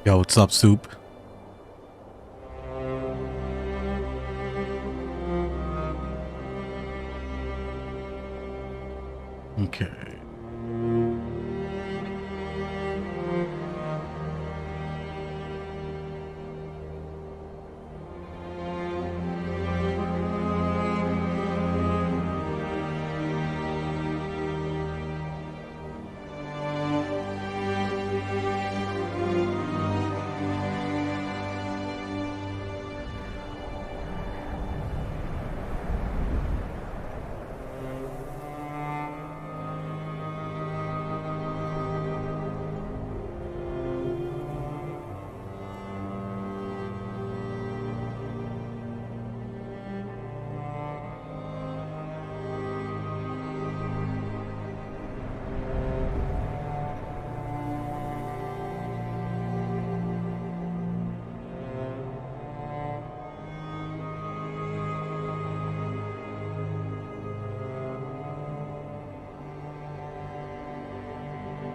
Yo, what's up, Soup? Okay.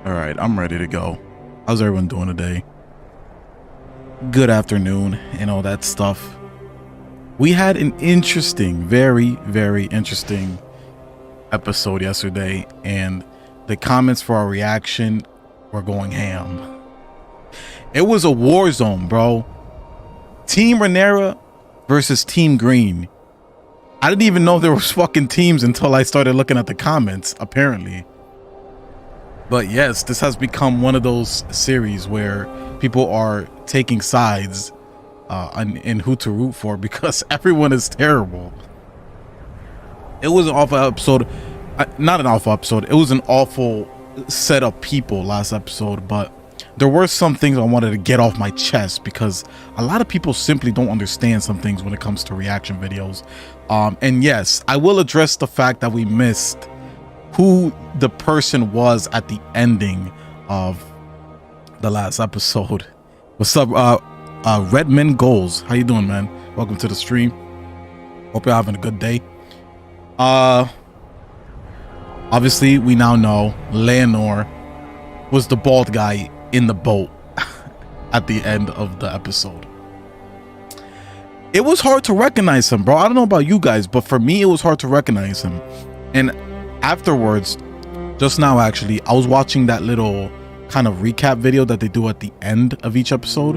All right, I'm ready to go. How's everyone doing today? Good afternoon and all that stuff. We had an interesting, very, very interesting episode yesterday, and the comments for our reaction were going ham. It was a war zone, bro. Team Rhaenyra versus Team Green. I didn't even know there was fucking teams until I started looking at the comments, apparently. But yes, this has become one of those series where people are taking sides in who to root for because everyone is terrible. It was an awful episode. Not an awful episode. It was an awful set of people last episode, but there were some things I wanted to get off my chest because a lot of people simply don't understand some things when it comes to reaction videos. And yes, I will address the fact that we missed who the person was at the ending of the last episode. What's up, Redmond Goals? How you doing, man? Welcome to the stream. Hope you're having a good day. Obviously, we now know Rhaenyra was the bald guy in the boat at the end of the episode. It was hard to recognize him, bro. I don't know about you guys, but for me, it was hard to recognize him. And afterwards, just now actually, I was watching that little kind of recap video that they do at the end of each episode,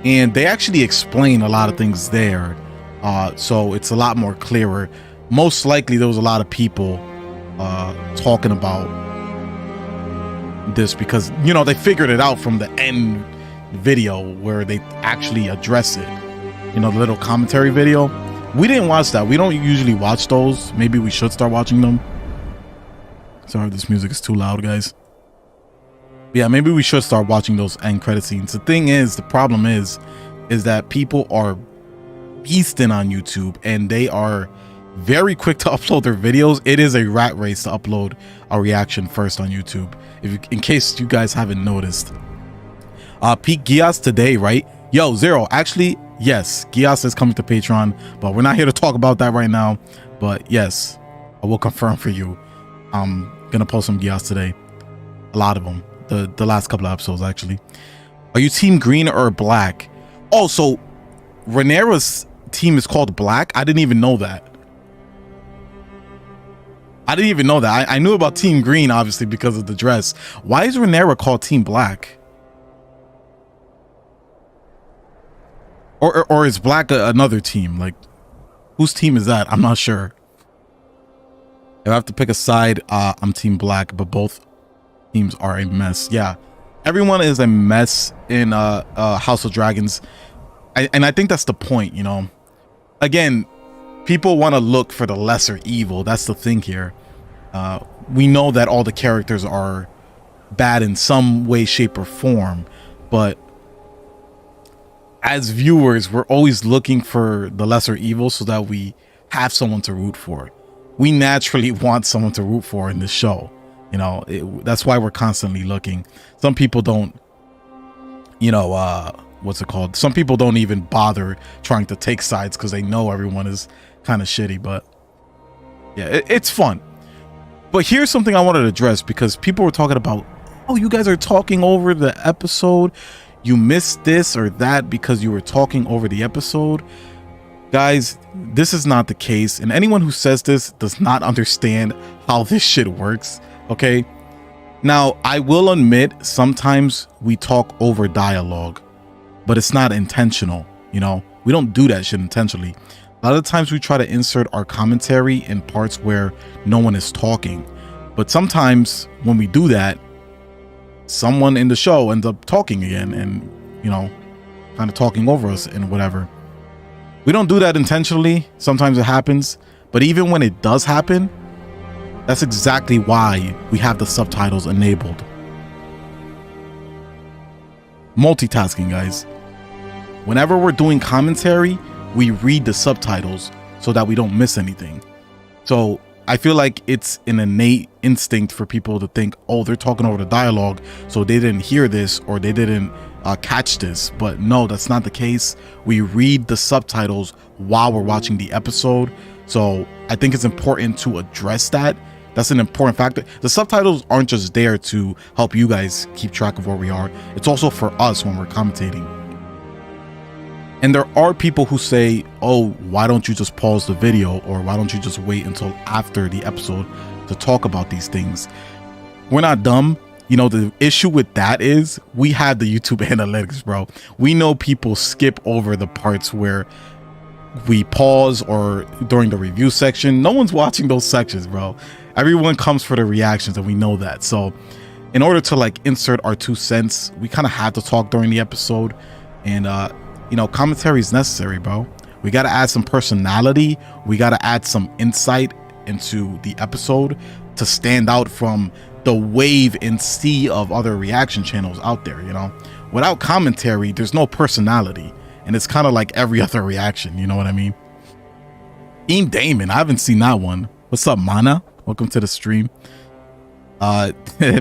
and they actually explain a lot of things there, so it's a lot more clearer. Most likely there was a lot of people talking about this because, you know, they figured it out from the end video where they actually address it, you know, the little commentary video. We didn't watch that. We don't usually watch those. Maybe we should start watching them. Sorry if this music is too loud, guys. Yeah, maybe we should start watching those end credit scenes. The thing is, the problem is that people are beasting on YouTube and they are very quick to upload their videos. It is a rat race to upload a reaction first on YouTube. In case you guys haven't noticed. Pete Gias today, right? Yo, Zero, actually, yes, Gias is coming to Patreon, but we're not here to talk about that right now. But yes, I will confirm for you. I'm gonna post some Gias today. A lot of them. The last couple of episodes, actually. Are you Team Green or Black? Oh, so Rhaenyra's team is called Black? I didn't even know that. I knew about Team Green, obviously, because of the dress. Why is Rhaenyra called Team Black? Or is Black another team? Like, whose team is that? I'm not sure. If I have to pick a side, I'm Team Black, but both teams are a mess. Yeah, everyone is a mess in House of Dragons, and I think that's the point, you know. Again, people want to look for the lesser evil. That's the thing here. We know that all the characters are bad in some way, shape, or form, but as viewers, we're always looking for the lesser evil so that we have someone to root for. We naturally want someone to root for in this show. You know, that's why we're constantly looking. Some people don't, you know, what's it called? Some people don't even bother trying to take sides because they know everyone is kind of shitty. But yeah, it's fun. But here's something I wanted to address because people were talking about, oh, you guys are talking over the episode. you missed this or that because you were talking over the episode. Guys, this is not the case, and anyone who says this does not understand how this shit works. Okay, now I will admit sometimes we talk over dialogue, but it's not intentional. You know, we don't do that shit intentionally. A lot of times we try to insert our commentary in parts where no one is talking, but sometimes when we do that, someone in the show ends up talking again and, you know, kind of talking over us and whatever. We don't do that intentionally. Sometimes it happens, but even when it does happen, that's exactly why we have the subtitles enabled. Multitasking, guys. Whenever we're doing commentary, we read the subtitles so that we don't miss anything. So I feel like it's an innate instinct for people to think, oh, they're talking over the dialogue, so they didn't hear this or they didn't catch this. But no, that's not the case. We read the subtitles while we're watching the episode. So I think it's important to address that. That's an important factor. The subtitles aren't just there to help you guys keep track of where we are. It's also for us when we're commentating. And there are people who say, oh, why don't you just pause the video, or why don't you just wait until after the episode to talk about these things? We're not dumb. You know, the issue with that is we have the YouTube analytics, bro. We know people skip over the parts where we pause or during the review section. No one's watching those sections, bro. Everyone comes for the reactions, and we know that. So in order to like insert our 2 cents, we kind of had to talk during the episode. And you know, commentary is necessary, bro. We got to add some personality. We got to add some insight into the episode to stand out from the wave and sea of other reaction channels out there. You know, without commentary, there's no personality, and it's kind of like every other reaction. You know what I mean? Team Damon, I haven't seen that one. What's up, Mana? Welcome to the stream.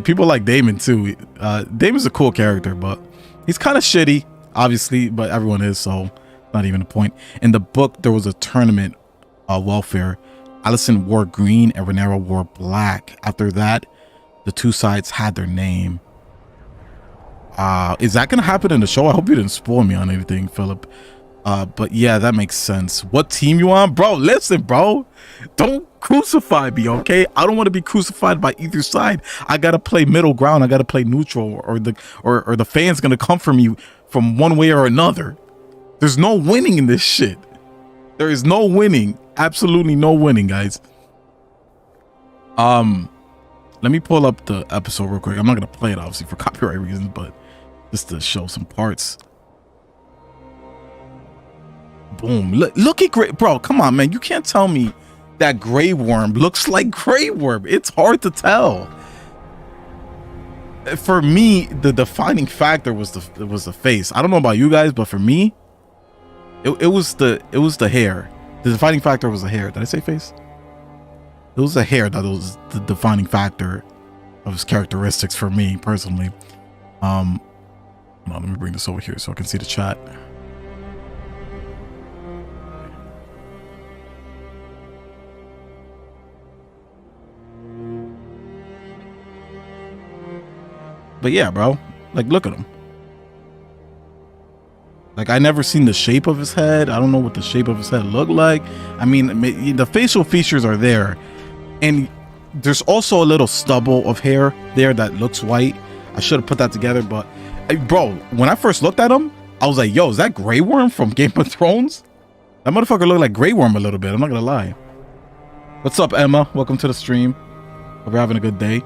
People like Damon too. Damon's a cool character, but he's kind of shitty, obviously, but everyone is, so not even a point. In the book, there was a tournament welfare. Alicent wore green and Rhaenyra wore black. After that, the 2 sides had their name. Is that gonna happen in the show? I hope you didn't spoil me on anything, Philip. But yeah, that makes sense. What team you on? Bro, listen, bro. Don't crucify me, okay? I don't want to be crucified by either side. I gotta play middle ground. I gotta play neutral, or the fans gonna come for me from one way or another. There's no winning in this shit. There is no winning. Absolutely no winning, guys. Let me pull up the episode real quick. I'm not gonna play it obviously for copyright reasons, but just to show some parts. Boom. Look at Grey, bro. Come on, man. You can't tell me that Grey Worm looks like Grey Worm. It's hard to tell. For me, the defining factor was the face. I don't know about you guys, but for me, it was the hair. The defining factor was the hair. Did I say face? It was the hair that was the defining factor of his characteristics for me personally. Hold on, let me bring this over here so I can see the chat. But yeah, bro, like, look at him. Like, I never seen the shape of his head. I don't know what the shape of his head looked like. I mean, the facial features are there, and there's also a little stubble of hair there that looks white. I should have put that together, but bro, when I first looked at him, I was like, yo, is that Grey Worm from Game of Thrones? That motherfucker looked like Grey Worm a little bit. I'm not gonna lie. What's up, Emma? Welcome to the stream. Hope you're having a good day.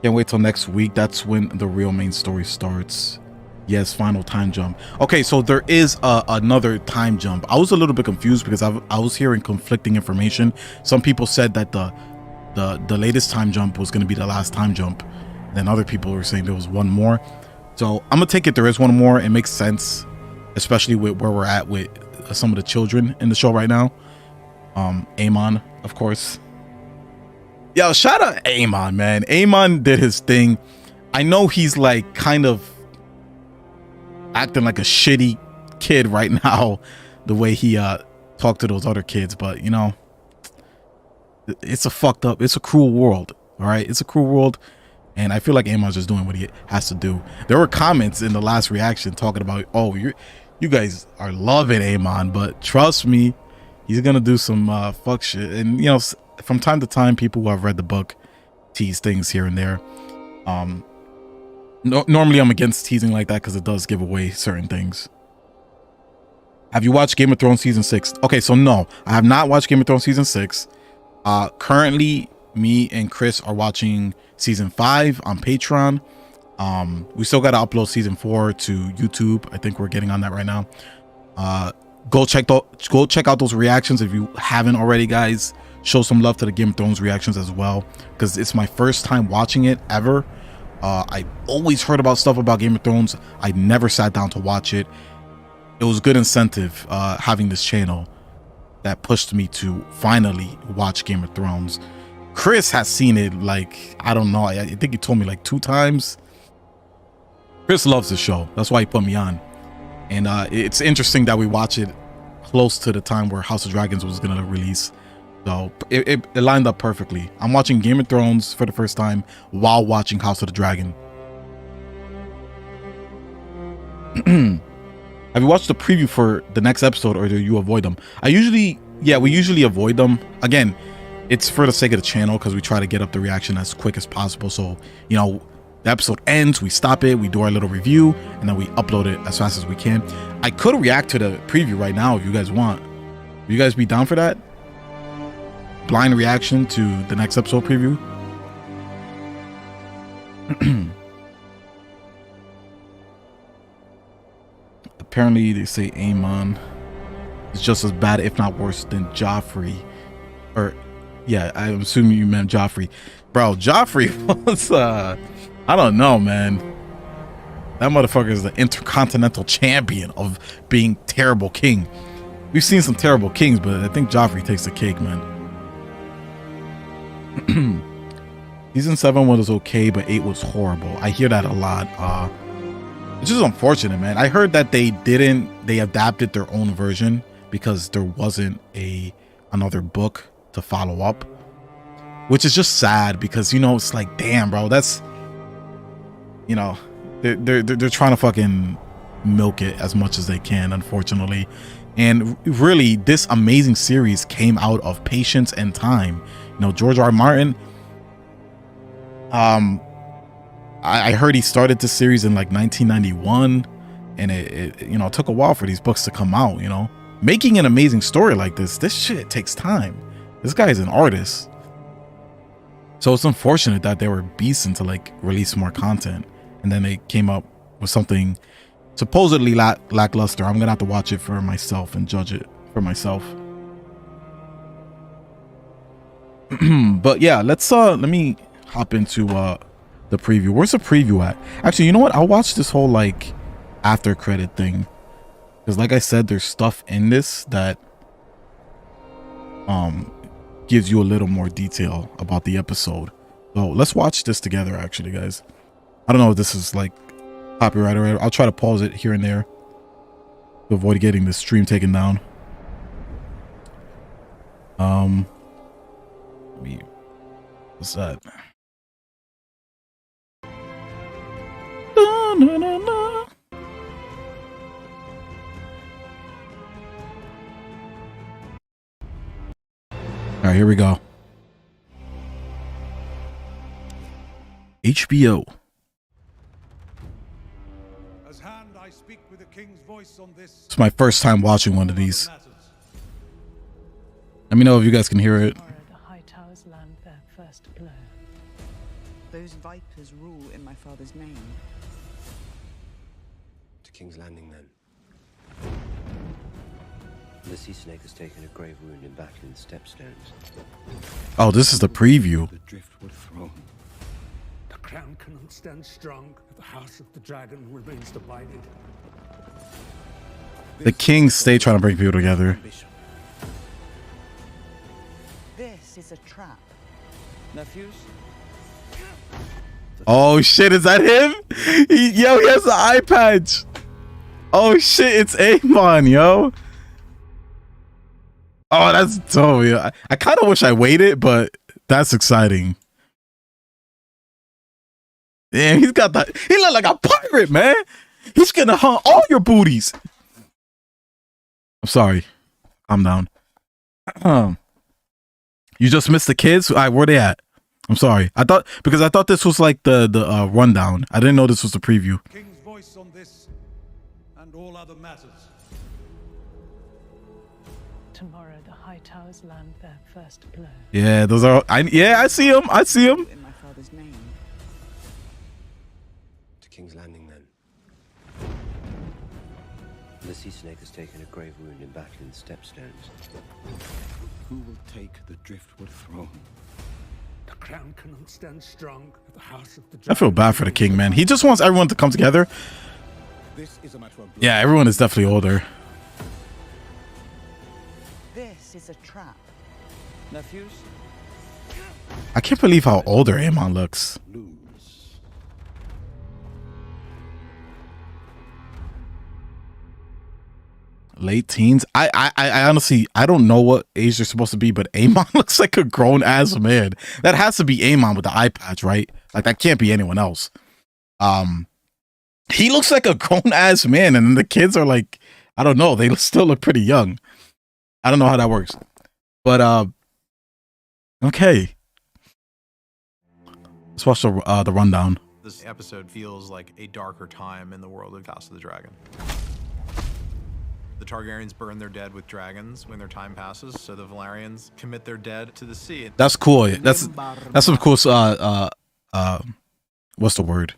Can't wait till next week. That's when the real main story starts. Yes, final time jump. Okay, so there is another time jump. I was a little bit confused because I was hearing conflicting information. Some people said that the latest time jump was going to be the last time jump. Then other people were saying there was one more. So I'm gonna take it there is one more. It makes sense, especially with where we're at with some of the children in the show right now. Aemon, of course. Yo, shout out Aemon, man. Aemon did his thing. I know he's like kind of acting like a shitty kid right now, the way he talked to those other kids, but you know, it's a fucked up, it's a cruel world. All right, it's a cruel world. And I feel like Aemon's just doing what he has to do. There were comments in the last reaction talking about, oh, you guys are loving Aemon, but trust me, he's gonna do some fuck shit. And you know, from time to time, people who have read the book tease things here and there. Normally I'm against teasing like that because it does give away certain things. Have you watched Game of Thrones season 6? Okay, so no, I have not watched Game of Thrones season 6. Currently, me and Chris are watching season 5 on Patreon. We still got to upload season 4 to YouTube. I think we're getting on that right now. Go check out those reactions if you haven't already, guys. Show some love to the Game of Thrones reactions as well, because it's my first time watching it ever. I always heard about stuff about Game of Thrones. I never sat down to watch it. It was good incentive having this channel that pushed me to finally watch Game of Thrones. Chris has seen it like, I don't know, I think he told me like 2 times. Chris loves the show. That's why he put me on. And it's interesting that we watch it close to the time where House of Dragons was going to release. So it lined up perfectly. I'm watching Game of Thrones for the first time while watching House of the Dragon. Have you watched the preview for the next episode, or do you avoid them? We usually avoid them. Again, it's for the sake of the channel, because we try to get up the reaction as quick as possible. So, you know, the episode ends, we stop it, we do our little review, and then we upload it as fast as we can. I could react to the preview right now if you guys want. Will you guys be down for that? Blind reaction to the next episode preview? Apparently they say Aemon is just as bad, if not worse, than Joffrey. Or yeah, I'm assuming you meant Joffrey. Bro, Joffrey was I don't know, man. That motherfucker is the intercontinental champion of being terrible king. We've seen some terrible kings, but I think Joffrey takes the cake, man. Season 7 was okay, but 8 was horrible. I hear that a lot. It's just unfortunate, man. I heard that they adapted their own version because there wasn't another book to follow up, which is just sad, because, you know, it's like, damn, bro, that's, you know, they're trying to fucking milk it as much as they can, unfortunately. And really, this amazing series came out of patience and time. You know, George R. R. Martin, I heard he started this series in like 1991, and it you know, it took a while for these books to come out. You know, making an amazing story like this shit takes time. This guy is an artist. So it's unfortunate that they were beasting to like release more content, and then they came up with something supposedly lackluster. I'm gonna have to watch it for myself and judge it for myself. But yeah, let me hop into the preview. Where's the preview at? Actually, you know what? I'll watch this whole like after credit thing, because like I said, there's stuff in this that gives you a little more detail about the episode. So let's watch this together, actually, guys. I don't know if this is like copyright or I'll try to pause it here and there to avoid getting the stream taken down. What's that? No, no, no, no. All right, here we go. HBO. As hand, I speak with the king's voice on this. It's my first time watching one of these. Let me know if you guys can hear it. The High Towers land their first blow. Those vipers rule in my father's name. To King's Landing, then. The sea snake has taken a grave wound in battle in the Stepstones. Oh, this is the preview. The driftwood throne. The crown cannot stand strong if the house of the dragon remains divided. The kings stay trying to bring people together. This is a trap. Nephews? Oh shit, is that him? Yo, he has the eye patch. Oh shit, it's Aemon, yo. Oh, that's dope. Yeah. I kind of wish I waited, but that's exciting. Damn, he's got that. He look like a pirate, man. He's gonna hunt all your booties. I'm sorry. I'm down. You just missed the kids. All right, where they at? I'm sorry. I thought this was like the rundown. I didn't know this was the preview. King's voice on this and all other matters. Tomorrow the High Towers land their first blow. Yeah, those are. I see him. I see him. In my father's name. To King's Landing, then. The sea snake has taken a grave wound in battle in the Stepstones. Who will take the driftwood throne? The crown cannot stand strong if the house of the I feel bad for the king, man. He just wants everyone to come together. This is a matter of blood. Yeah, everyone is definitely older. This is a trap. Nephews, I can't believe how older Aemon looks. lose. Late teens. I honestly, I don't know what age they're supposed to be, but Aemon looks like a grown ass man. That has to be Aemon with the eye patch, right? Like that can't be anyone else. He looks like a grown ass man, and then the kids are like, I don't know, they still look pretty young. I don't know how that works, but okay. Let's watch the rundown. This episode feels like a darker time in the world of House of the Dragon. The Targaryens burn their dead with dragons when their time passes, so the Valyrians commit their dead to the sea. That's cool. That's some cool. What's the word?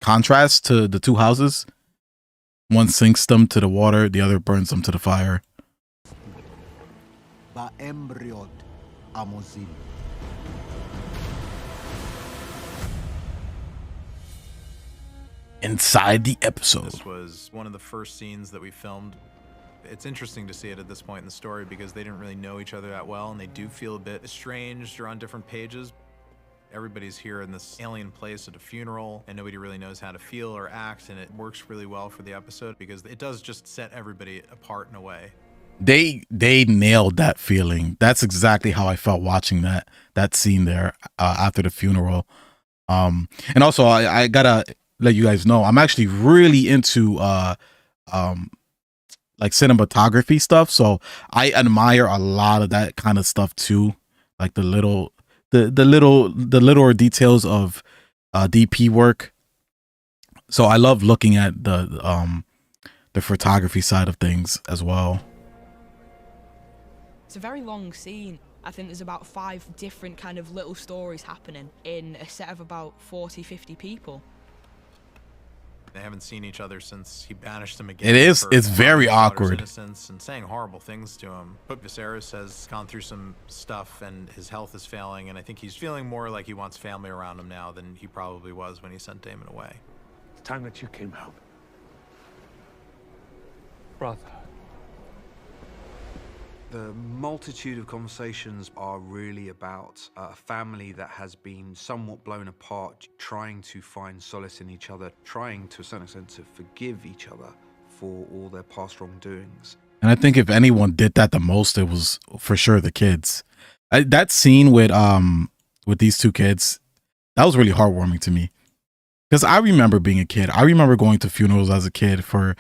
Contrast to the two houses. One sinks them to the water, the other burns them to the fire. Inside the episode. This was one of the first scenes that we filmed. It's interesting to see it at this point in the story because they didn't really know each other that well, and they do feel a bit estranged or on different pages. Everybody's here in this alien place at a funeral, and nobody really knows how to feel or act, and it works really well for the episode because it does just set everybody apart in a way. They nailed that feeling. That's exactly how I felt watching that scene there after the funeral. And also I gotta let you guys know I'm actually really into like cinematography stuff, so I admire a lot of that kind of stuff too, like the littler details of DP work. So I love looking at the photography side of things as well. It's a very long scene. I think there's about 5 different kind of little stories happening in a set of about 40, 50 people. They haven't seen each other since he banished them again. It's very awkward. Innocence and saying horrible things to him. But Viserys has gone through some stuff and his health is failing, and I think he's feeling more like he wants family around him now than he probably was when he sent Daemon away. It's time that you came home. Brother. The multitude of conversations are really about a family that has been somewhat blown apart, trying to find solace in each other, trying to a certain extent to forgive each other for all their past wrongdoings. And I think if anyone did that the most, it was for sure the kids. That scene with these two kids, that was really heartwarming to me. Because I remember being a kid. I remember going to funerals as a kid for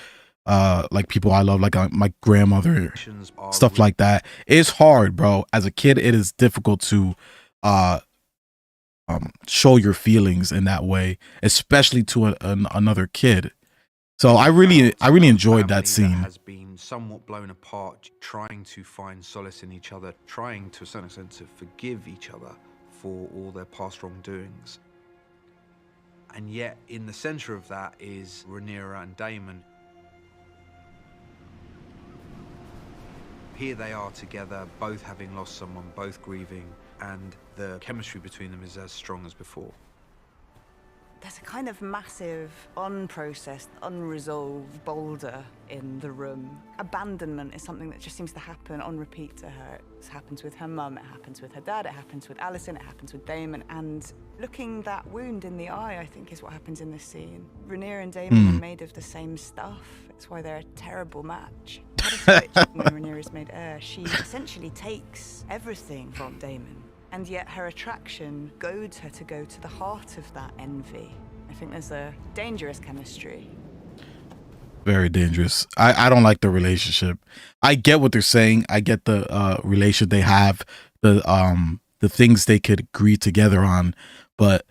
like people I love, like my grandmother, stuff like that. It's hard, bro. As a kid, it is difficult to show your feelings in that way, especially to another kid. So I really enjoyed that scene. Has been somewhat blown apart, trying to find solace in each other, trying to a certain extent to forgive each other for all their past wrongdoings. And yet, in the center of that is Rhaenyra and Daemon. Here they are together, both having lost someone, both grieving, and the chemistry between them is as strong as before. There's a kind of massive, unprocessed, unresolved boulder in the room. Abandonment is something that just seems to happen on repeat to her. It happens with her mum, it happens with her dad, it happens with Alicent, it happens with Daemon. And looking that wound in the eye, I think, is what happens in this scene. Rhaenyra and Daemon are made of the same stuff. It's why they're a terrible match. Had a switch when Rhaenyra is made heir. She essentially takes everything from Daemon And yet her attraction goads her to go to the heart of that envy. I think there's a dangerous chemistry. Very dangerous. I don't like the relationship. I get what they're saying. I get the relation they have, the things they could agree together on, but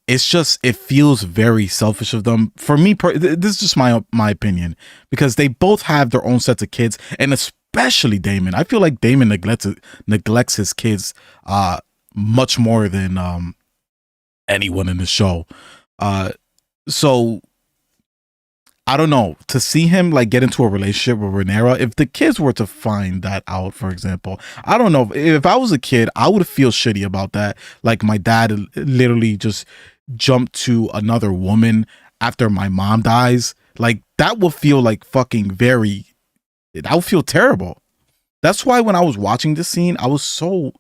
it's just, it feels very selfish of them. For me, this is just my opinion, because they both have their own sets of kids, and especially Daemon. I feel like Daemon neglects his kids much more than anyone in the show. So I don't know, to see him like get into a relationship with Rhaenyra, if the kids were to find that out, for example, I don't know, if I was a kid, I would feel shitty about that. Like, my dad literally just jumped to another woman after my mom dies. Like, that would feel like fucking that would feel terrible. That's why when I was watching this scene, I was so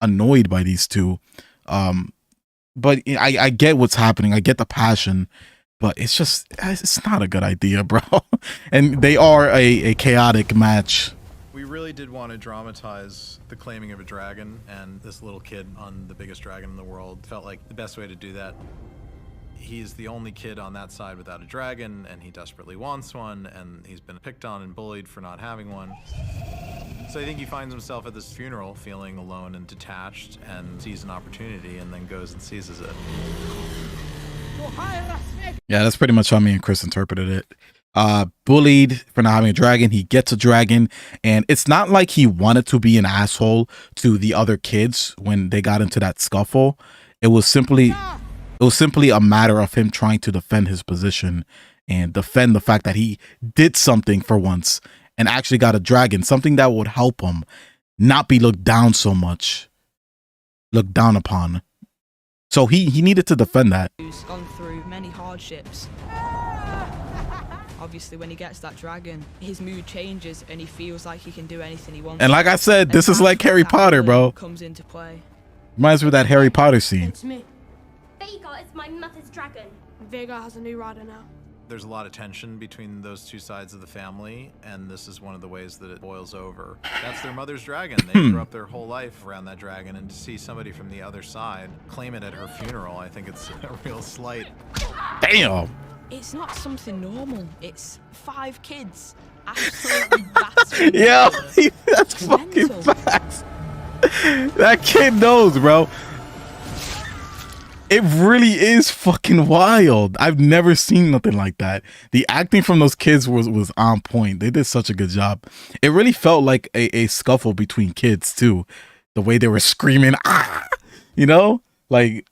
annoyed by these two. But I get what's happening. I get the passion. But it's not a good idea, bro. And they are a chaotic match. We really did want to dramatize the claiming of a dragon, and this little kid on the biggest dragon in the world felt like the best way to do that. He's the only kid on that side without a dragon, and he desperately wants one, and he's been picked on and bullied for not having one. So I think he finds himself at this funeral feeling alone and detached, and sees an opportunity and then goes and seizes it. Yeah, that's pretty much how me and Chris interpreted it. Bullied for not having a dragon, he gets a dragon, and it's not like he wanted to be an asshole to the other kids when they got into that scuffle. It was simply a matter of him trying to defend his position and defend the fact that he did something for once and actually got a dragon, something that would help him not be looked down upon. So he needed to defend that. He's gone through many hardships. Obviously, when he gets that dragon, his mood changes and he feels like he can do anything he wants. And like I said, this is like Harry Potter, bro. Comes into play. Reminds me of that Harry Potter scene. It's me. Vhagar is my mother's dragon. Vhagar has a new rider now. There's a lot of tension between those two sides of the family, and this is one of the ways that it boils over. That's their mother's dragon. They grew up their whole life around that dragon, and to see somebody from the other side claim it at her funeral, I think it's a real slight. Damn. It's not something normal. It's 5 kids. Absolutely battering. Yeah, that's fucking facts. That kid knows, bro. It really is fucking wild. I've never seen nothing like that. The acting from those kids was on point. They did such a good job. It really felt like a scuffle between kids too. The way they were screaming, ah, you know, like,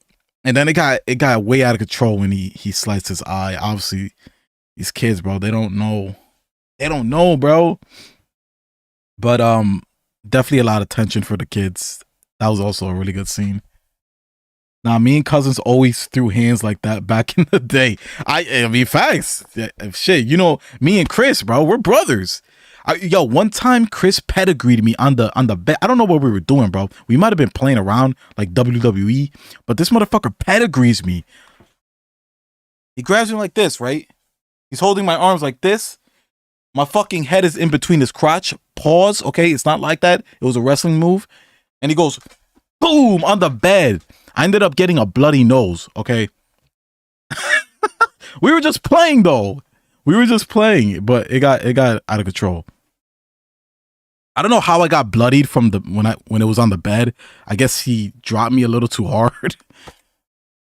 and then it got way out of control when he sliced his eye. Obviously, these kids, bro, they don't know, bro. But definitely a lot of tension for the kids. That was also a really good scene. Now, me and cousins always threw hands like that back in the day. I mean, facts. Yeah, shit, you know, me and Chris, bro, we're brothers. Yo, one time Chris pedigreed me on the bed. I don't know what we were doing, bro. We might have been playing around like WWE, but this motherfucker pedigrees me. He grabs me like this, right? He's holding my arms like this. My fucking head is in between his crotch. Pause, okay? It's not like that. It was a wrestling move. And he goes, boom, on the bed. I ended up getting a bloody nose, okay? We were just playing, though. We were just playing, but it got out of control. I don't know how I got bloodied from when it was on the bed. I guess he dropped me a little too hard.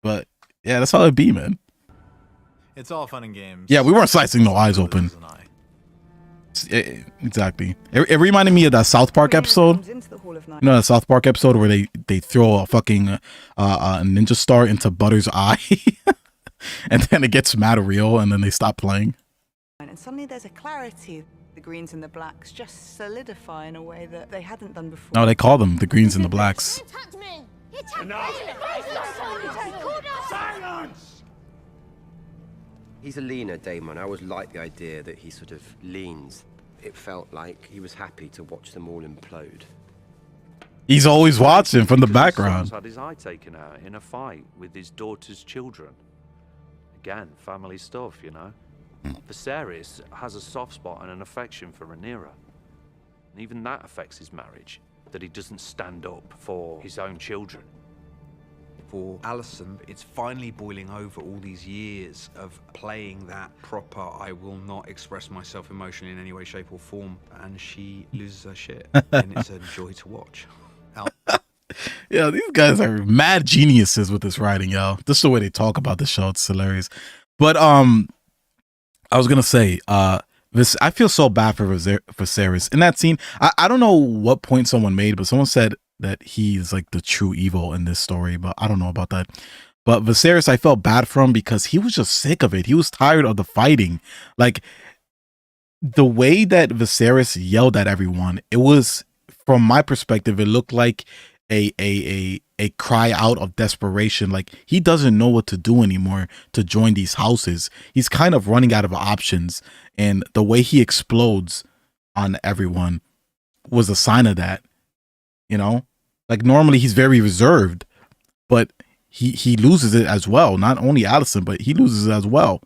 But yeah, that's how it be, man. It's all fun and games. Yeah, we weren't slicing no eyes open. Exactly. It reminded me of that South Park episode. You know, that South Park episode where they throw a fucking a ninja star into Butter's eye, and then it gets mad real, and then they stop playing. And suddenly there's a clarity. The greens and the blacks just solidify in a way that they hadn't done before. No, they call them the greens and the blacks. Silence! He's a leaner Daemon. I always like the idea that he sort of leans. It felt like he was happy to watch them all implode. He's always watching from the background. He's had his eye taken out in a fight with his daughter's children. Again, family stuff, you know. Viserys has a soft spot and an affection for Rhaenyra. And even that affects his marriage. that he doesn't stand up for his own children. For Alicent, it's finally boiling over all these years of playing that proper, I will not express myself emotionally in any way, shape or form, and she loses her shit, and it's a joy to watch. Yeah, these guys are mad geniuses with this writing, yo. Just the way they talk about the show, it's hilarious. But I was gonna say, I feel so bad for Viserys in that scene. I don't know what point someone made, but someone said that he's like the true evil in this story, but I don't know about that. But Viserys, I felt bad for him because he was just sick of it. He was tired of the fighting. Like the way that Viserys yelled at everyone, it was, from my perspective, it looked like a cry out of desperation. Like he doesn't know what to do anymore to join these houses. He's kind of running out of options, and the way he explodes on everyone was a sign of that. You know, like normally he's very reserved, but he loses it as well. Not only Alicent, but he loses it as well.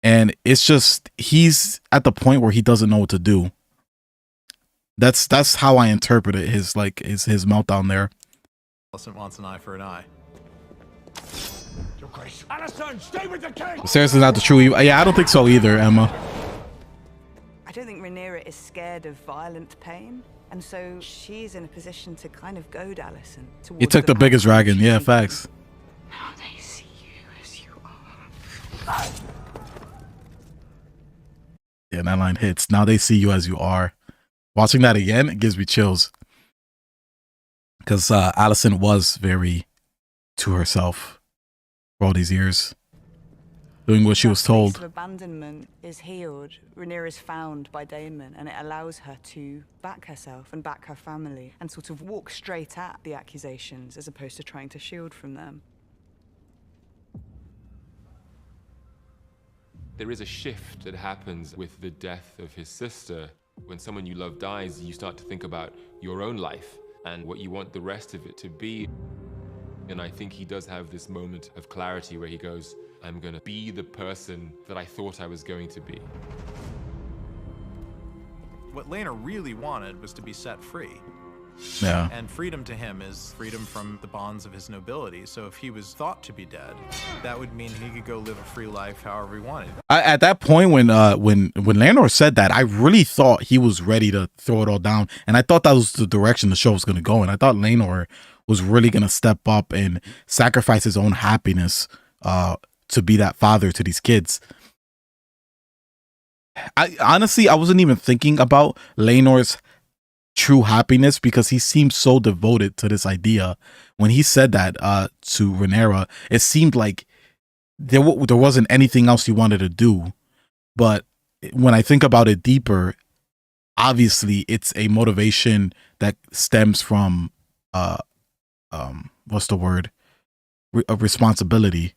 And it's just, he's at the point where he doesn't know what to do. That's how I interpreted his meltdown there. Alicent wants an eye for an eye. Alicent, stay with the king! Viserys is not the true evil. Yeah, I don't think so either, Emma. I don't think Rhaenyra is scared of violent pain, and so she's in a position to kind of goad Alicent towards He took the biggest dragon. Yeah, facts. Now they see you as you are. Yeah, that line hits. Now they see you as you are. Watching that again, it gives me chills. Because Alicent was very to herself for all these years, doing what she was told. Of abandonment is healed. Rhaenyra is found by Daemon, and it allows her to back herself and back her family and sort of walk straight at the accusations as opposed to trying to shield from them. There is a shift that happens with the death of his sister. When someone you love dies, you start to think about your own life and what you want the rest of it to be. And I think he does have this moment of clarity where he goes, I'm gonna be the person that I thought I was going to be. What Rhaenyra really wanted was to be set free. Yeah. And freedom to him is freedom from the bonds of his nobility. So if he was thought to be dead, that would mean he could go live a free life however he wanted. At that point, when Rhaenyra said that, I really thought he was ready to throw it all down, and I thought that was the direction the show was going to go in. I thought Rhaenyra was really going to step up and sacrifice his own happiness to be that father to these kids. I honestly wasn't even thinking about Rhaenyra's true happiness because he seemed so devoted to this idea. When he said that to Rhaenyra, it seemed like there wasn't anything else he wanted to do. But when I think about it deeper, obviously it's a motivation that stems from what's the word? A responsibility.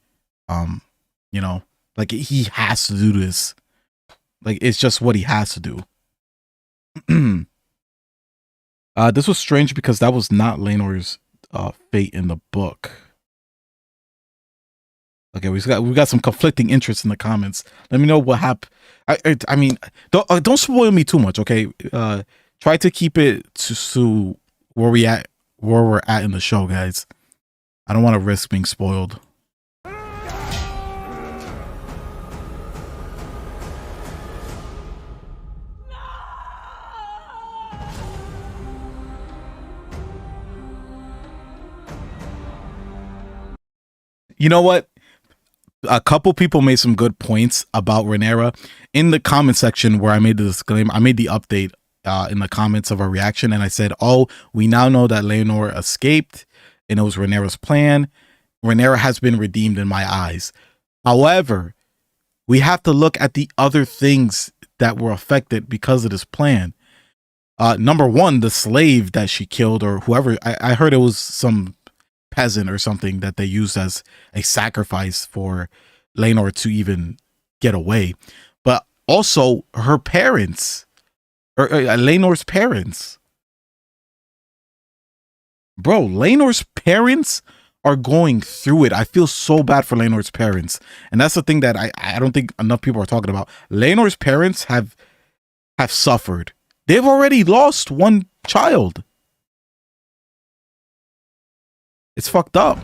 You know, like he has to do this. Like it's just what he has to do. This was strange because that was not Rhaenyra's fate in the book. Okay, we got some conflicting interests in the comments. Let me know what happened. I mean, don't spoil me too much, okay? Try to keep it to where we're at in the show, guys. I don't want to risk being spoiled. You know what? A couple people made some good points about Rhaenyra in the comment section where I made the disclaimer. I made the update in the comments of our reaction, and I said, "Oh, we now know that Rhaenyra escaped, and it was Rhaenyra's plan. Rhaenyra has been redeemed in my eyes. However, we have to look at the other things that were affected because of this plan. Number one, the slave that she killed, or whoever. I heard it was some peasant or something that they used as a sacrifice for Rhaenyra to even get away. But also her parents, or Rhaenyra's parents. Bro, Rhaenyra's parents are going through it. I feel so bad for Rhaenyra's parents. And that's the thing that I don't think enough people are talking about. Rhaenyra's parents have suffered. They've already lost one child. It's fucked up.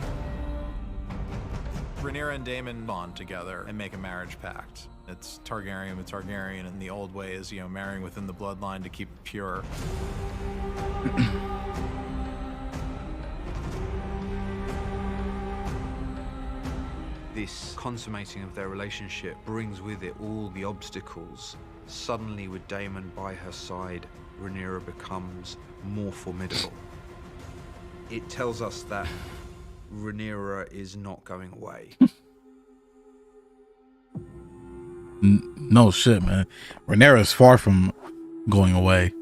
Rhaenyra and Daemon bond together and make a marriage pact. It's Targaryen with Targaryen, and the old way is, you know, marrying within the bloodline to keep it pure. This consummating of their relationship brings with it all the obstacles. Suddenly, with Daemon by her side, Rhaenyra becomes more formidable. It tells us that Rhaenyra is not going away. No shit, man. Rhaenyra is far from going away.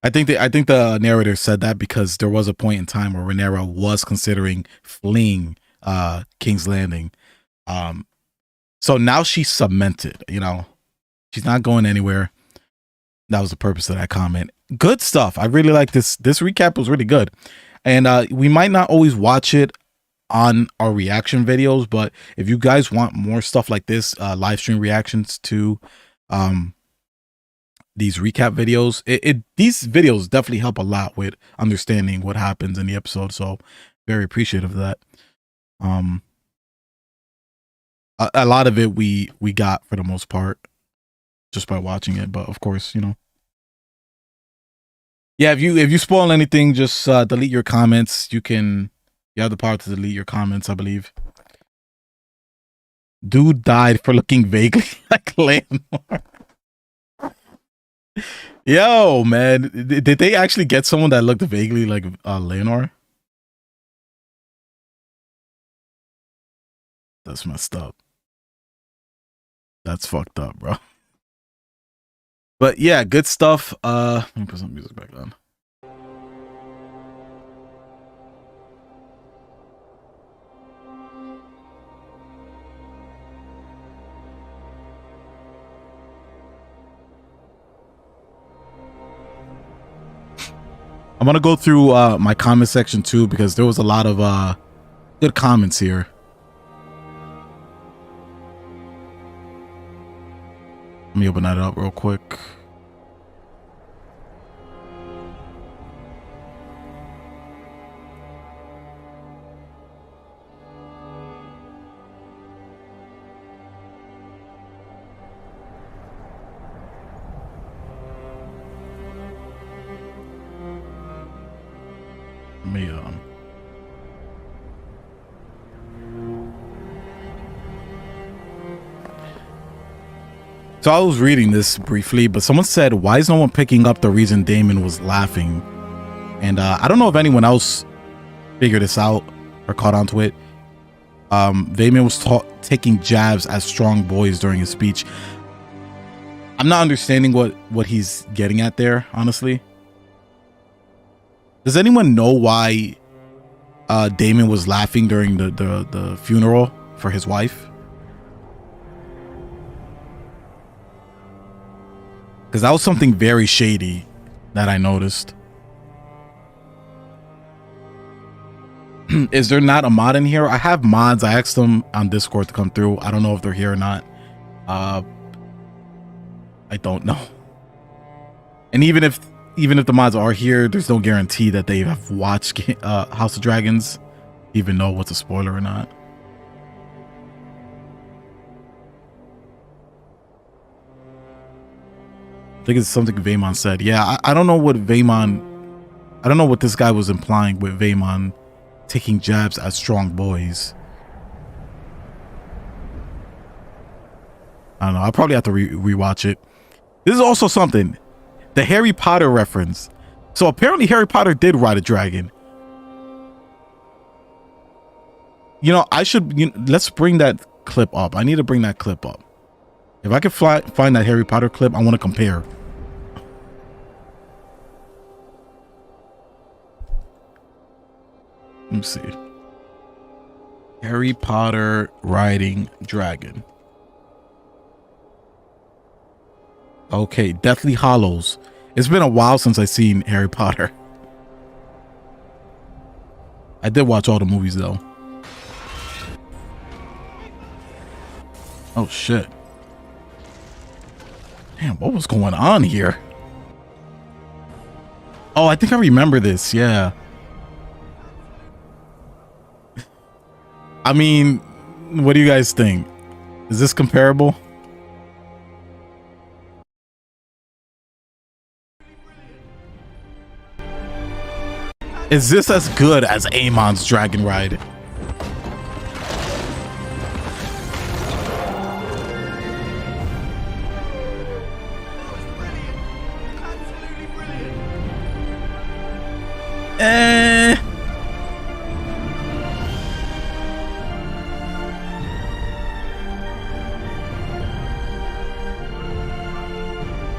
I think the narrator said that because there was a point in time where Rhaenyra was considering fleeing King's Landing. So now she's cemented, you know. She's not going anywhere. That was the purpose of that comment. Good stuff. I really like this. This recap was really good. And we might not always watch it on our reaction videos, but if you guys want more stuff like this, live stream reactions to these recap videos, these videos definitely help a lot with understanding what happens in the episode. So very appreciative of that. A lot of it we got for the most part just by watching it, but of course, you know. Yeah, if you spoil anything, just delete your comments. You have the power to delete your comments, I believe. Dude died for looking vaguely like Landor. Yo, man, did they actually get someone that looked vaguely like Rhaenyra? That's messed up. That's fucked up, bro. But yeah, good stuff. Let me put some music back on. I'm gonna go through my comment section too, because there was a lot of good comments here. Let me open that up real quick. Let me So I was reading this briefly, but someone said, why is no one picking up the reason Daemon was laughing? And I don't know if anyone else figured this out or caught onto it. Daemon was taking jabs at strong boys during his speech. I'm not understanding what he's getting at there, honestly. Does anyone know why Daemon was laughing during the funeral for his wife? Because that was something very shady that I noticed. Is there not a mod in here? I have mods. I asked them on Discord to come through. I don't know if they're here or not. I don't know. And even if the mods are here, there's no guarantee that they have watched House of Dragons, even know what's a spoiler or not. I think it's something Vaemon said. Yeah, I don't know what Vaemon... I don't know what this guy was implying with Vaemon taking jabs at strong boys. I don't know. I'll probably have to rewatch it. This is also something. The Harry Potter reference. So apparently Harry Potter did ride a dragon. You know, I should... let's bring that clip up. I need to bring that clip up. If I can find that Harry Potter clip, I want to compare. Let me see. Harry Potter riding dragon. Okay, Deathly Hallows. It's been a while since I've seen Harry Potter. I did watch all the movies though. Oh shit. Damn, what was going on here? Oh, I think I remember this. Yeah. I mean, what do you guys think? Is this comparable? Is this as good as Aemon's Dragon Ride?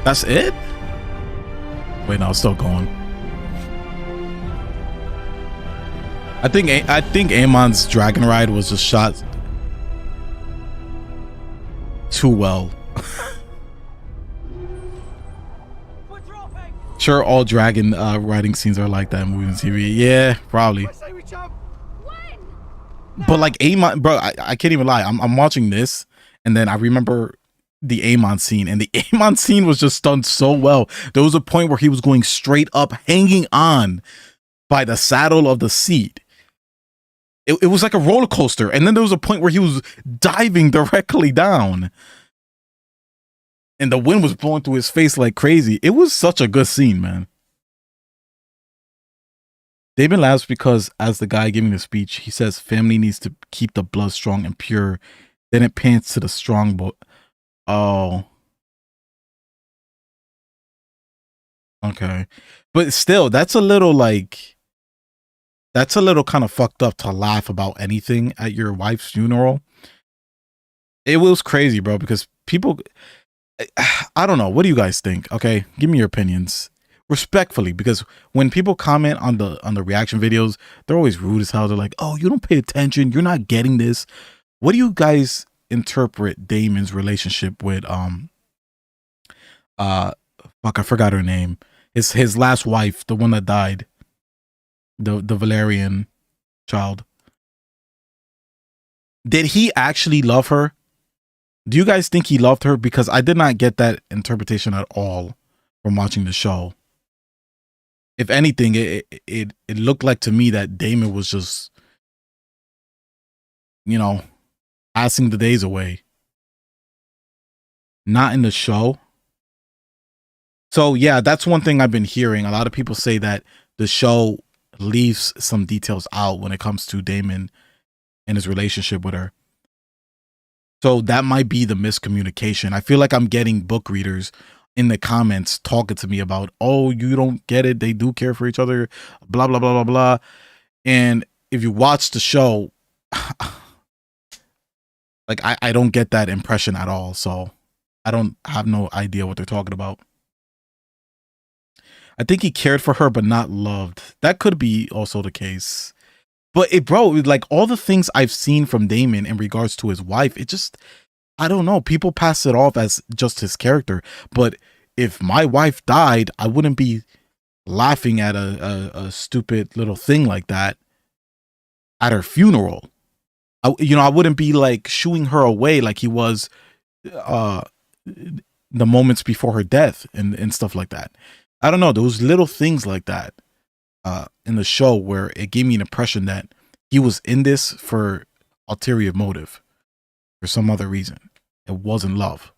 That's it? Wait, no, it's still going. I think Aemon's Dragon Ride was just shot too well. Sure, all dragon riding scenes are like that in movies and TV. Yeah, probably. But like Aemon, bro, I can't even lie. I'm watching this, and then I remember the Aemon scene, and the Aemon scene was just done so well. There was a point where he was going straight up, hanging on by the saddle of the seat. It was like a roller coaster, and then there was a point where he was diving directly down, and the wind was blowing through his face like crazy. It was such a good scene, man. Damon laughs because as the guy giving the speech, he says family needs to keep the blood strong and pure. Then it pans to the strong boy. Oh. Okay. But still, that's a little kind of fucked up to laugh about anything at your wife's funeral. It was crazy, bro, because people, I don't know. What do you guys think? Okay, give me your opinions respectfully, because when people comment on the reaction videos, they're always rude as hell. They're like, "Oh, you don't pay attention. You're not getting this." What do you guys interpret Damon's relationship with fuck, I forgot her name. His last wife, the one that died, the Valerian child. Did he actually love her? Do you guys think he loved her? Because I did not get that interpretation at all from watching the show. If anything, it looked like to me that Damon was just, you know, passing the days away. Not in the show. So yeah, that's one thing I've been hearing. A lot of people say that the show leaves some details out when it comes to Damon and his relationship with her. So that might be the miscommunication. I feel like I'm getting book readers in the comments talking to me about, oh, you don't get it. They do care for each other, blah, blah, blah, blah, blah. And if you watch the show, like I don't get that impression at all. So I don't have no idea what they're talking about. I think he cared for her, but not loved. That could be also the case. But bro, like all the things I've seen from Damon in regards to his wife, it just, I don't know. People pass it off as just his character. But if my wife died, I wouldn't be laughing at a stupid little thing like that at her funeral. I wouldn't be like shooing her away like he was the moments before her death and stuff like that. I don't know. Those little things like that in the show where it gave me an impression that he was in this for ulterior motive, for some other reason. It wasn't love.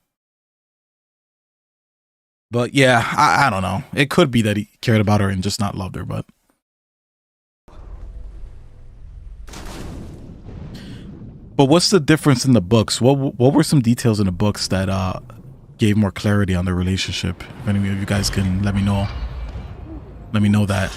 But yeah, I don't know. It could be that he cared about her and just not loved her, but. But what's the difference in the books? What were some details in the books that gave more clarity on the relationship? If any of you guys can let me know. Let me know that.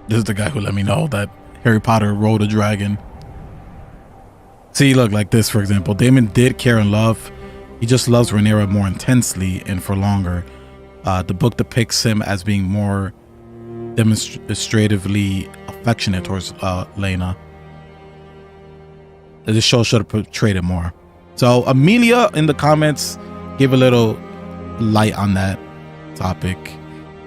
This is the guy who let me know that Harry Potter rode a dragon. See, look, like this, for example. Damon did care and love. He just loves Rhaenyra more intensely and for longer. The book depicts him as being more demonstratively affectionate towards Lena. This show should have portrayed it more. So Amelia in the comments gave a little light on that. topic,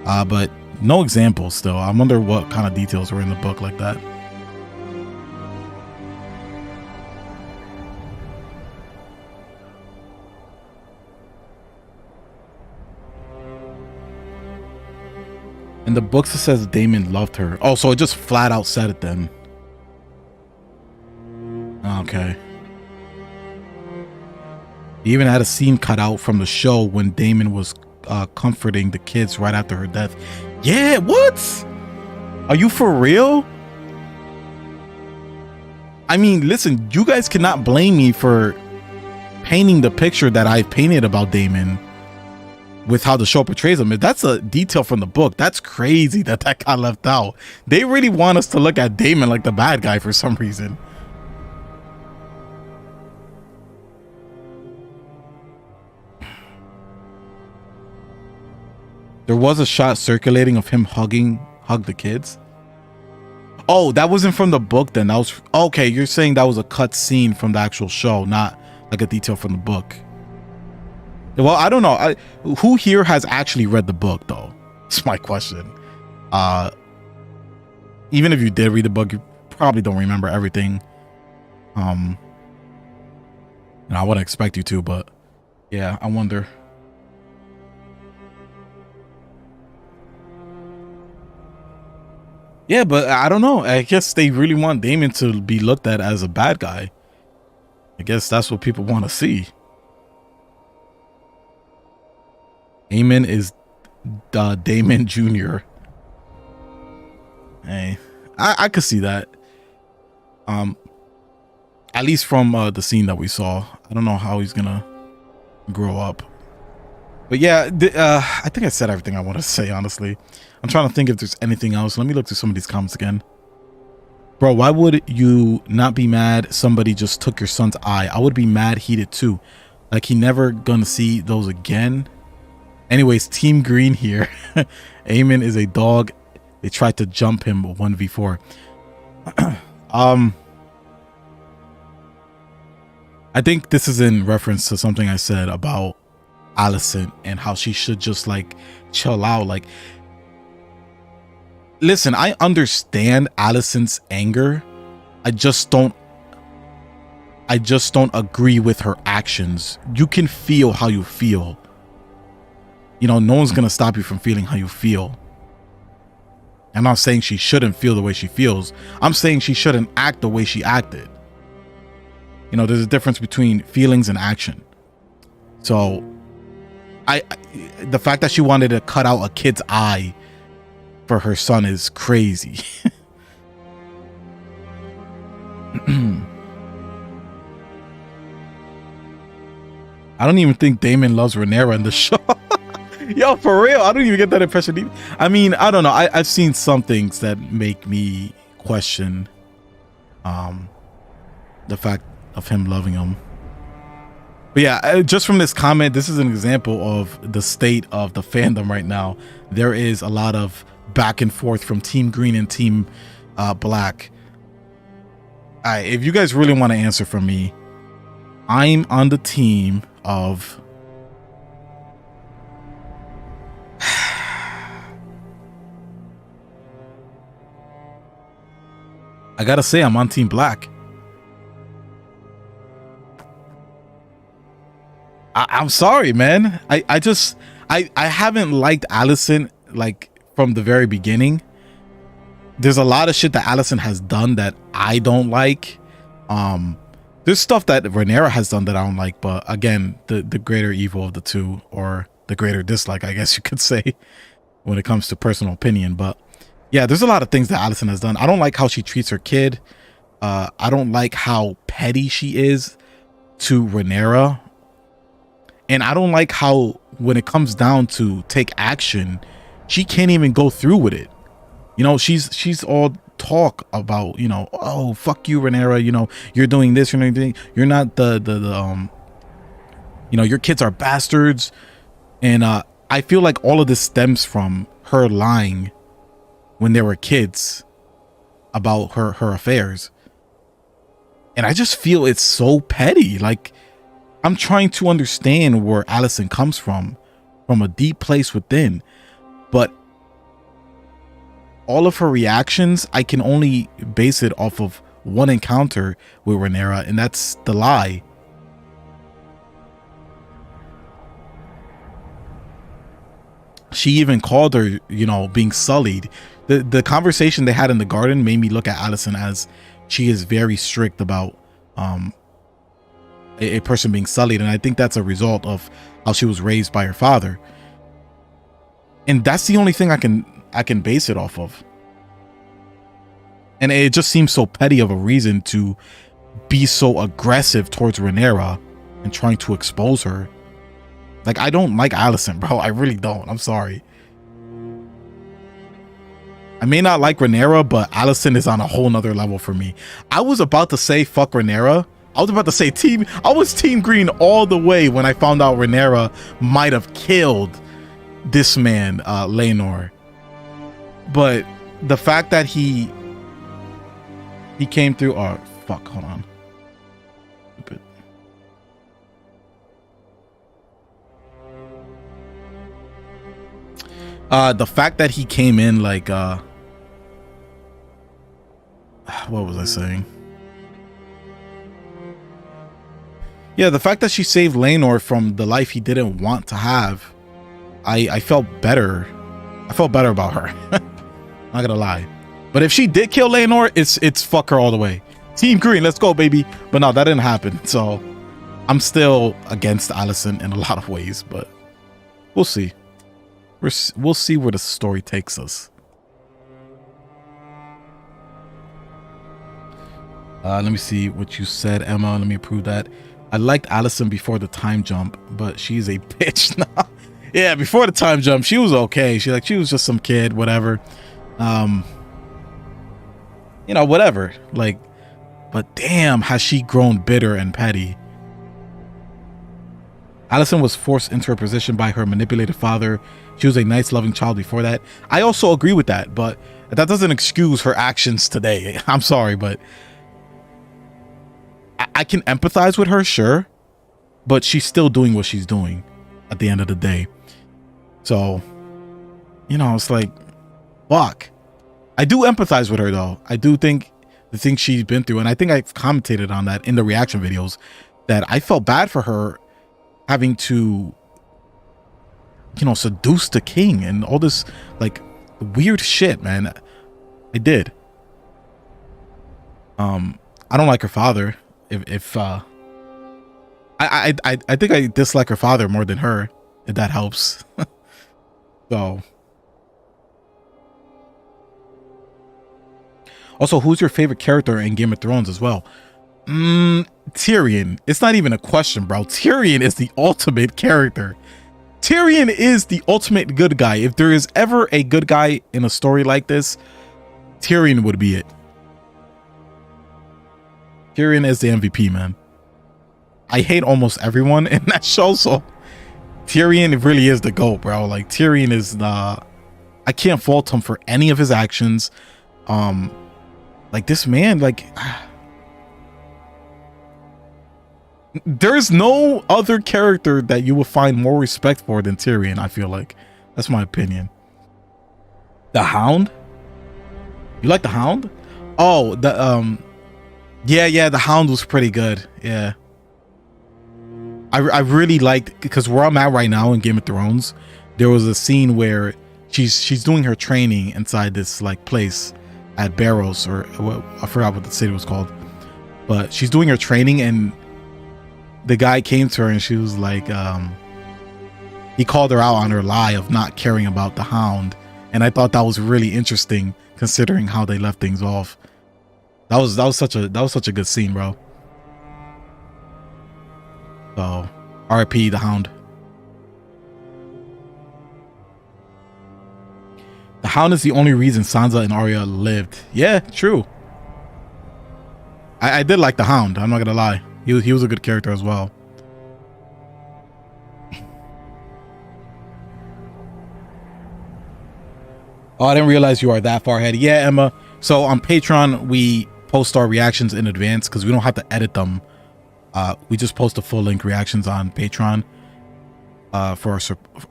but no examples still. I wonder what kind of details were in the book like that. In the books, it says Daemon loved her. Oh, so it just flat out said it then. Okay. He even had a scene cut out from the show when Daemon was comforting the kids right after her death. Yeah, what? Are you for real? I mean, listen, you guys cannot blame me for painting the picture that I've painted about Daemon with how the show portrays him. If that's a detail from the book, that's crazy that got left out. They really want us to look at Daemon like the bad guy for some reason. There was a shot circulating of him hug the kids. Oh, that wasn't from the book then. That was okay. You're saying that was a cut scene from the actual show, not like a detail from the book. Well, I don't know. Who here has actually read the book though? That's my question. Even if you did read the book, you probably don't remember everything. I wouldn't expect you to, but yeah, I wonder. Yeah, but I don't know. I guess they really want Daemon to be looked at as a bad guy. I guess that's what people want to see. Daemon is Daemon Jr. Hey, I could see that. At least from the scene that we saw. I don't know how he's gonna grow up. But yeah, I think I said everything I want to say, honestly. I'm trying to think if there's anything else. Let me look through some of these comments again. Bro, why would you not be mad somebody just took your son's eye? I would be mad heated too. Like he never gonna see those again. Anyways, Team Green here. Aemon is a dog. They tried to jump him 1v4. I think this is in reference to something I said about Alicent and how she should just like chill out. Like, listen, I understand Alicent's anger. I just don't agree with her actions. You can feel how you feel. You know, no one's gonna stop you from feeling how you feel. I'm not saying she shouldn't feel the way she feels. I'm saying she shouldn't act the way she acted. You know, there's a difference between feelings and action. So the fact that she wanted to cut out a kid's eye for her son is crazy. I don't even think Daemon loves Rhaenyra in the show. Yo, for real, I don't even get that impression either. I mean, I don't know. I've seen some things that make me question the fact of him loving him. But yeah, just from this comment, this is an example of the state of the fandom right now. There is a lot of back and forth from Team Green and Team Black. All right, if you guys really want to answer from me, I'm on the team of I gotta say, I'm on Team Black. I'm sorry, man. I haven't liked Alicent like from the very beginning. There's a lot of shit that Alicent has done that I don't like. There's stuff that Rhaenyra has done that I don't like, but again, the greater evil of the two, or the greater dislike, I guess you could say, when it comes to personal opinion. But yeah, there's a lot of things that Alicent has done. I don't like how she treats her kid. I don't like how petty she is to Rhaenyra. And I don't like how when it comes down to take action, she can't even go through with it. You know, she's all talk about, you know, oh, fuck you, Rhaenyra, you know, you're doing this, you're not the you know, your kids are bastards. And I feel like all of this stems from her lying when they were kids about her affairs. And I just feel it's so petty. Like, I'm trying to understand where Alicent comes from. from a deep place within. But all of her reactions, I can only base it off of one encounter with Rhaenyra, and that's the lie. She even called her, you know, being sullied. The conversation they had in the garden made me look at Alicent as she is very strict about a person being sullied, and I think that's a result of how she was raised by her father. And that's the only thing I can base it off of. And it just seems so petty of a reason to be so aggressive towards Rhaenyra and trying to expose her. Like, I don't like Alicent, bro. I really don't. I'm sorry. I may not like Rhaenyra, but Alicent is on a whole nother level for me. I was about to say fuck Rhaenyra. I was about to say I was Team Green all the way when I found out Rhaenyra might have killed this man, Laenor. But the fact that he came through. Oh fuck! Hold on. Stupid. The fact that he came in like what was I saying? Yeah, the fact that she saved Laenor from the life he didn't want to have, I felt better. I felt better about her. Not gonna lie. But if she did kill Laenor, it's fuck her all the way. Team Green, let's go, baby. But no, that didn't happen. So I'm still against Alicent in a lot of ways, but we'll see. We'll see where the story takes us. Let me see what you said, Emma. Let me approve that. I liked Alicent before the time jump, but she's a bitch now. Yeah, before the time jump, she was okay. She was just some kid, whatever. You know, whatever. Like, but damn, has she grown bitter and petty. Alicent was forced into her position by her manipulative father. She was a nice, loving child before that. I also agree with that, but that doesn't excuse her actions today. I'm sorry, but I can empathize with her, sure, but she's still doing what she's doing at the end of the day. So, you know, it's like, fuck. I do empathize with her, though. I do think the things she's been through, and I think I've commented on that in the reaction videos, that I felt bad for her having to, you know, seduce the king and all this, like, weird shit, man. I did. I don't like her father. I think I dislike her father more than her, if that helps. So, also, who's your favorite character in Game of Thrones as well? Tyrion. It's not even a question, bro. Tyrion is the ultimate character. Tyrion is the ultimate good guy. If there is ever a good guy in a story like this, Tyrion would be it. Tyrion is the MVP, man. I hate almost everyone in that show, so Tyrion really is the GOAT, bro. Like, Tyrion is the... I can't fault him for any of his actions. Like, this man, like... There's no other character that you will find more respect for than Tyrion, I feel like. That's my opinion. The Hound? You like the Hound? Oh, the, yeah, the Hound was pretty good. Yeah. I really liked, because where I'm at right now in Game of Thrones, there was a scene where she's doing her training inside this like place at Barrows, or I forgot what the city was called, but she's doing her training, and the guy came to her and she was like, he called her out on her lie of not caring about the Hound, and I thought that was really interesting considering how they left things off. That was such a good scene, bro. So, R.I.P. the Hound. The Hound is the only reason Sansa and Arya lived. Yeah, true. I did like the Hound. I'm not gonna lie. He was a good character as well. Oh, I didn't realize you are that far ahead. Yeah, Emma. So on Patreon, we post our reactions in advance because we don't have to edit them. We just post the full length reactions on Patreon. for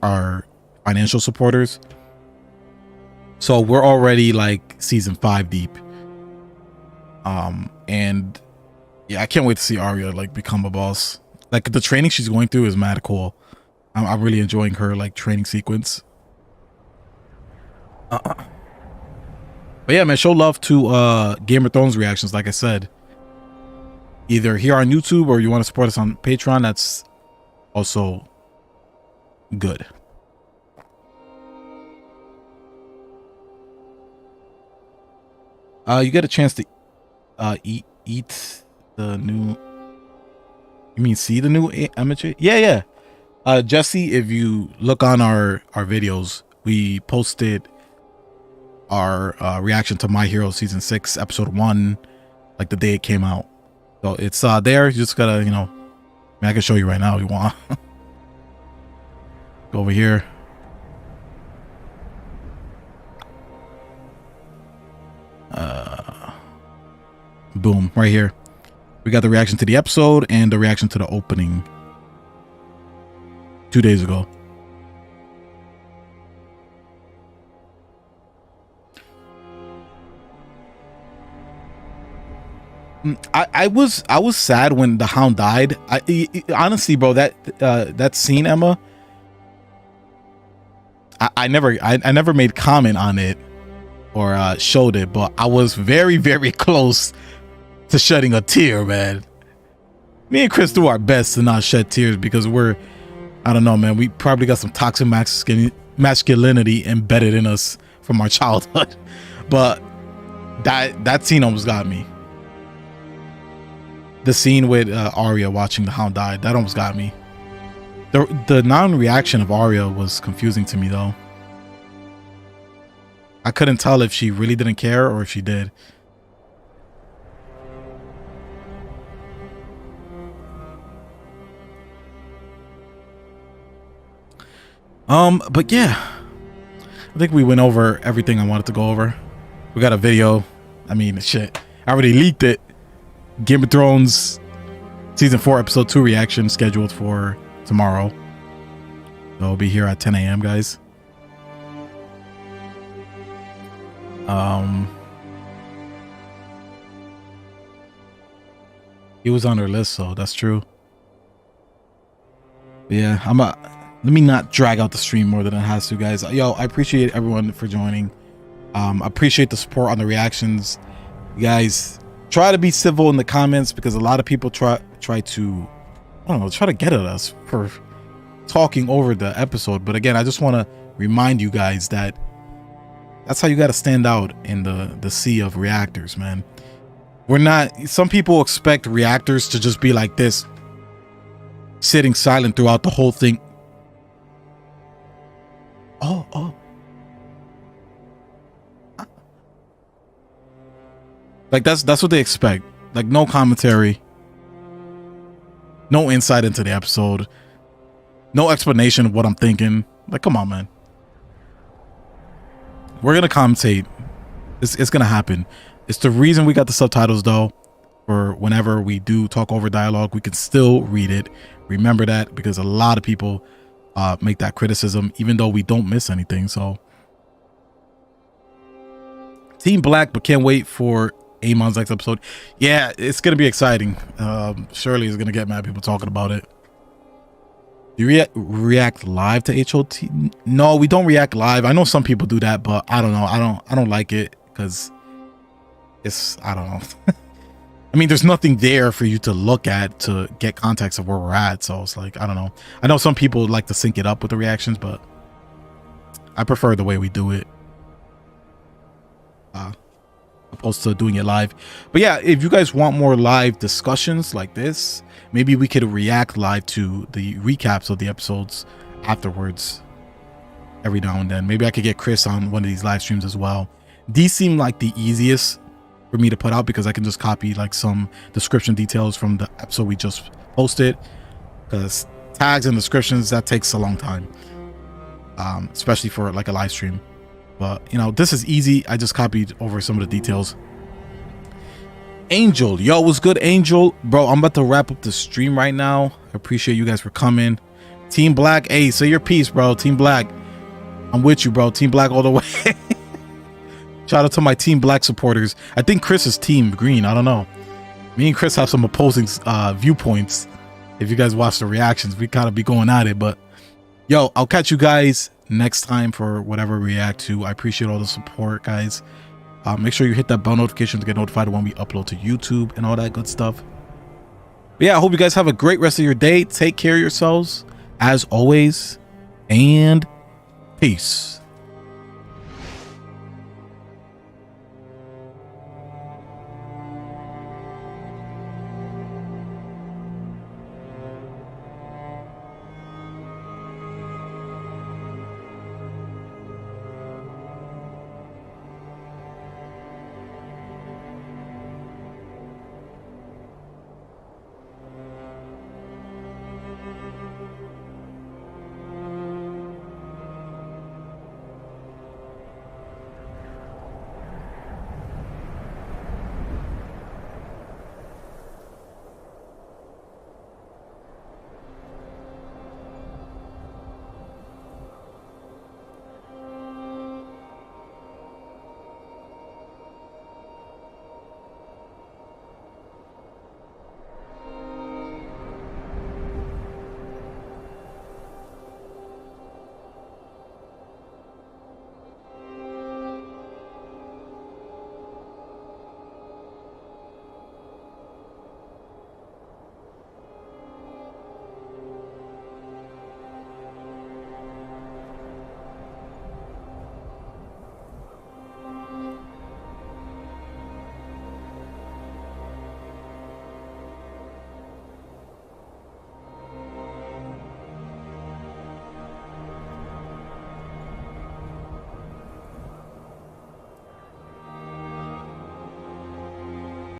our financial supporters. So we're already like season 5 deep. And yeah, I can't wait to see Arya like become a boss. Like the training she's going through is mad cool. I'm really enjoying her like training sequence. But yeah, man, show love to Game of Thrones reactions. Like I said, either here on YouTube or you want to support us on Patreon, that's also good. You get a chance to eat the new, you mean see the new image? Yeah. Jesse, if you look on our videos, we posted our reaction to My Hero season 6 episode 1 like the day it came out. So it's there. You just gotta, you know, I mean, I can show you right now if you want. Go over here. Boom, right here. We got the reaction to the episode and the reaction to the opening 2 days ago. I was sad when the Hound died. Honestly, bro, that scene, Emma, I never made comment on it or showed it, but I was very, very close to shedding a tear, man. Me and Chris do our best to not shed tears because we're, I don't know, man, we probably got some toxic masculinity embedded in us from our childhood. But that scene almost got me. The scene with Arya watching the Hound die, that almost got me. The non-reaction of Arya was confusing to me, though. I couldn't tell if she really didn't care or if she did. But yeah, I think we went over everything I wanted to go over. We got a video. I mean, shit, I already leaked it. Game of Thrones season 4 episode 2 reaction scheduled for tomorrow. So I'll be here at 10 a.m. guys. He was on her list, so that's true. But yeah, let me not drag out the stream more than it has to, guys. Yo, I appreciate everyone for joining. I appreciate the support on the reactions. You guys, try to be civil in the comments because a lot of people try to, I don't know, try to get at us for talking over the episode. But again, I just want to remind you guys that that's how you got to stand out in the sea of reactors, man. We're not, some people expect reactors to just be like this, sitting silent throughout the whole thing. Oh. Like that's what they expect. Like no commentary, no insight into the episode, no explanation of what I'm thinking. Like, come on, man. We're gonna commentate. It's gonna happen. It's the reason we got the subtitles, though. For whenever we do talk over dialogue, we can still read it. Remember that, because a lot of people make that criticism, even though we don't miss anything. So, Team Black, but can't wait for Amon's next episode. Yeah, it's gonna be exciting. Shirley is gonna get mad people talking about it. Do you react live to HOT? No, we don't react live. I know some people do that, but I don't know. I don't like it because it's, I don't know. I mean, there's nothing there for you to look at to get context of where we're at. So it's like, I don't know. I know some people like to sync it up with the reactions, but I prefer the way we do it. Opposed to doing it live. But yeah, if you guys want more live discussions like this, maybe we could react live to the recaps of the episodes afterwards every now and then. Maybe I could get Chris on one of these live streams as well. These seem like the easiest for me to put out because I can just copy like some description details from the episode we just posted, because tags and descriptions, that takes a long time, especially for like a live stream. But you know, this is easy. I just copied over some of the details. Angel, yo, what's good, Angel? Bro, I'm about to wrap up the stream right now. I appreciate you guys for coming. Team Black, hey, say your piece, bro. Team Black, I'm with you, bro. Team Black all the way. Shout out to my Team Black supporters. I think Chris is Team Green. I don't know. Me and Chris have some opposing viewpoints. If you guys watch the reactions, we kind of be going at it. But yo, I'll catch you guys next time for whatever we react to. I appreciate all the support, guys. Make sure you hit that bell notification to get notified when we upload to YouTube and all that good stuff. But yeah, I hope you guys have a great rest of your day. Take care of yourselves as always, and peace.